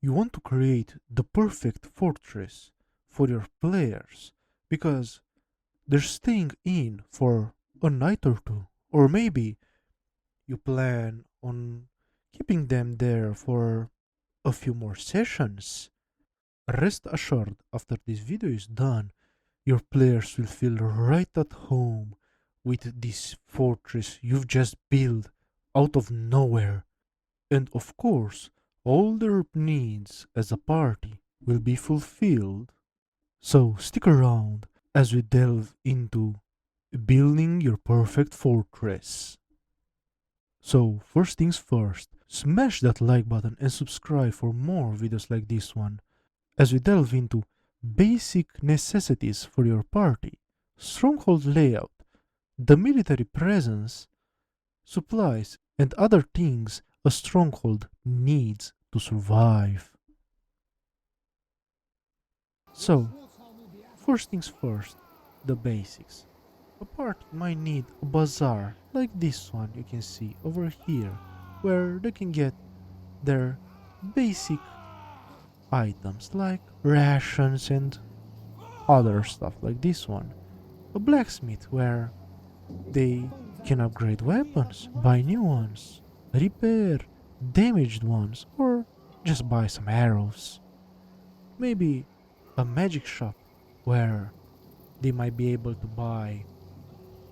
You want to create the perfect fortress for your players because they're staying in for a night or two, or maybe you plan on keeping them there for a few more sessions. Rest assured, after this video is done, your players will feel right at home with this fortress you've just built out of nowhere. And of course, all their needs as a party will be fulfilled. So stick around as we delve into building your perfect fortress. So first things first, smash that like button and subscribe for more videos like this one as we delve into basic necessities for your party, stronghold layout, the military presence, supplies, and other things a stronghold needs to survive. So, first things first, the basics. A party might need a bazaar like this one you can see over here, where they can get their basic items like rations and other stuff like this one. A blacksmith where they can upgrade weapons, buy new ones, repair damaged ones, or just buy some arrows. Maybe a magic shop where they might be able to buy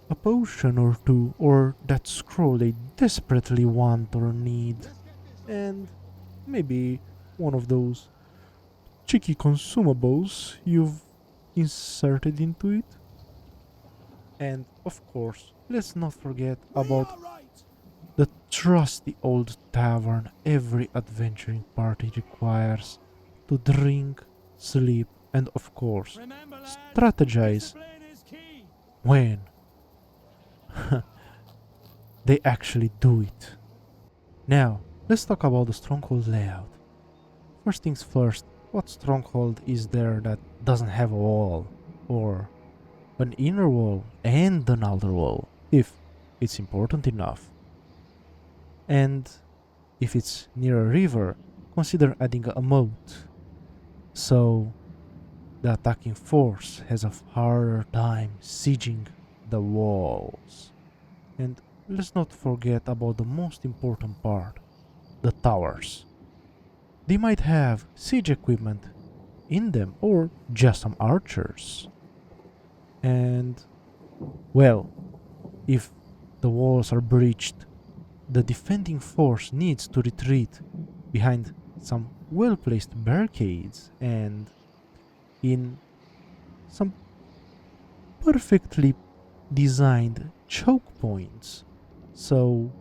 a potion or two or that scroll they desperately want or need. And maybe one of those cheeky consumables you've inserted into it. And of course, let's not forget about the trusty old tavern every adventuring party requires to drink, sleep, and of course, strategize when they actually do it. Now, let's talk about the stronghold layout. First things first, what stronghold is there that doesn't have a wall? Or an inner wall and an outer wall, if it's important enough. And if it's near a river, consider adding a moat. So the attacking force has a harder time sieging the walls. And let's not forget about the most important part, the towers. They might have siege equipment in them or just some archers. And well, if the walls are breached, the defending force needs to retreat behind some well placed barricades and in some perfectly designed choke points. So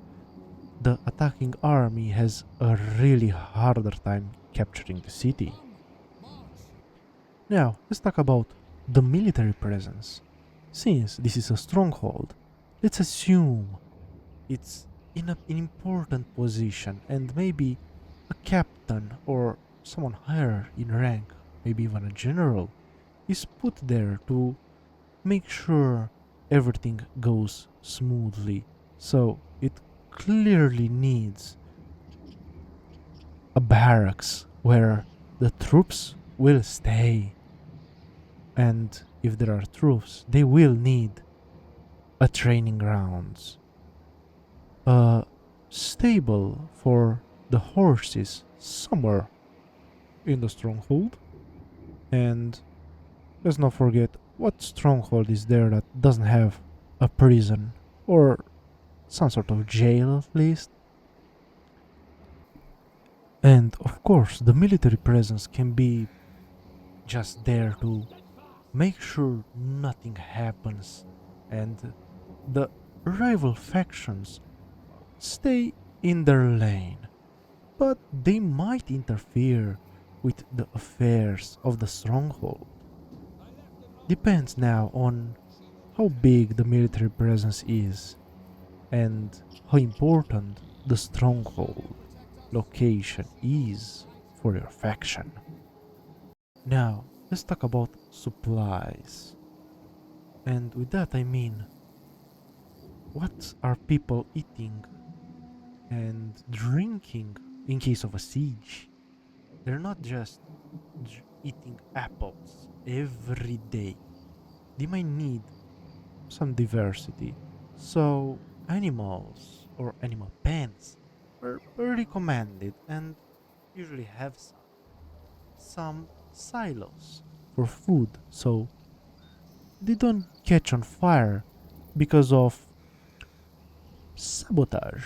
the attacking army has a really harder time capturing the city. Now, let's talk about the military presence. Since this is a stronghold, let's assume it's in an important position and maybe a captain or someone higher in rank, maybe even a general, is put there to make sure everything goes smoothly. So it clearly needs a barracks where the troops will stay. And if there are troops, they will need a training grounds, a stable for the horses somewhere in the stronghold. And let's not forget what stronghold is there that doesn't have a prison or some sort of jail at least. And of course, the military presence can be just there to make sure nothing happens and the rival factions stay in their lane, but they might interfere with the affairs of the stronghold. Depends now on how big the military presence is and how important the stronghold location is for your faction. Now, let's talk about supplies. And with that I mean, what are people eating and drinking in case of a siege? They're not just eating apples every day. They might need some diversity. So, animals or animal pens were recommended and usually have some silos for food so they don't catch on fire because of sabotage.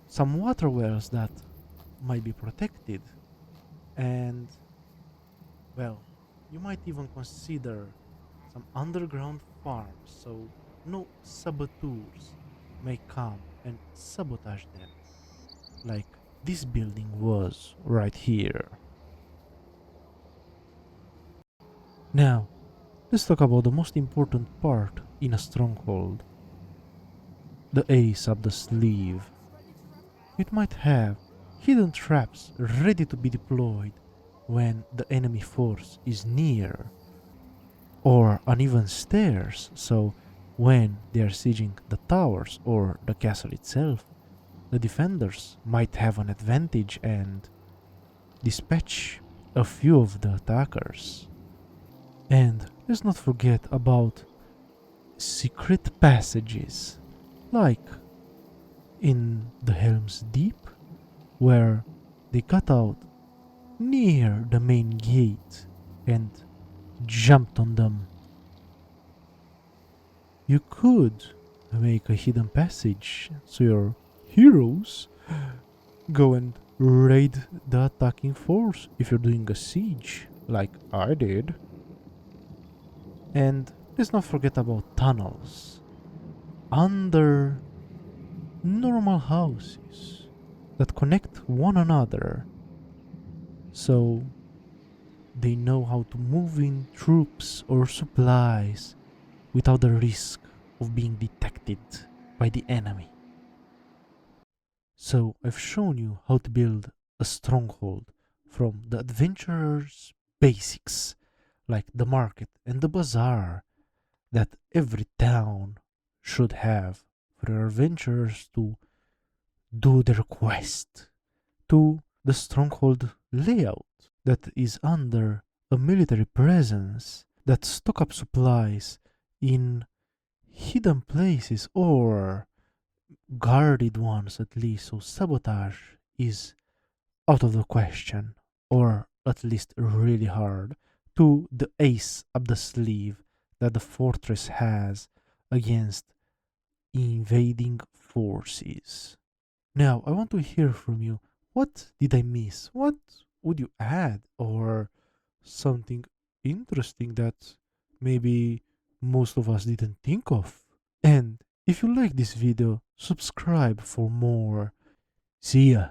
Some water wells that might be protected, and well, you might even consider some underground farms so no saboteurs may come and sabotage them, like this building was right here. Now, let's talk about the most important part in a stronghold, the ace up the sleeve. It might have hidden traps ready to be deployed when the enemy force is near, or uneven stairs, so when they are sieging the towers or the castle itself, the defenders might have an advantage and dispatch a few of the attackers. And let's not forget about secret passages, like in the Helm's Deep, where they cut out near the main gate and jumped on them. You could make a hidden passage so your heroes go and raid the attacking force if you're doing a siege, like I did. And let's not forget about tunnels under normal houses that connect one another, so they know how to move in troops or supplies without the risk of being detected by the enemy. So I've shown you how to build a stronghold from the adventurer's basics, like the market and the bazaar that every town should have for your adventurers to do their quest, to the stronghold layout that is under a military presence that stock up supplies in hidden places or guarded ones at least, so sabotage is out of the question, or at least really hard, to the ace up the sleeve that the fortress has against invading forces. Now, I want to hear from you. What did I miss? What would you add? Or something interesting that maybe most of us didn't think of? And if you like this video, subscribe for more. See ya!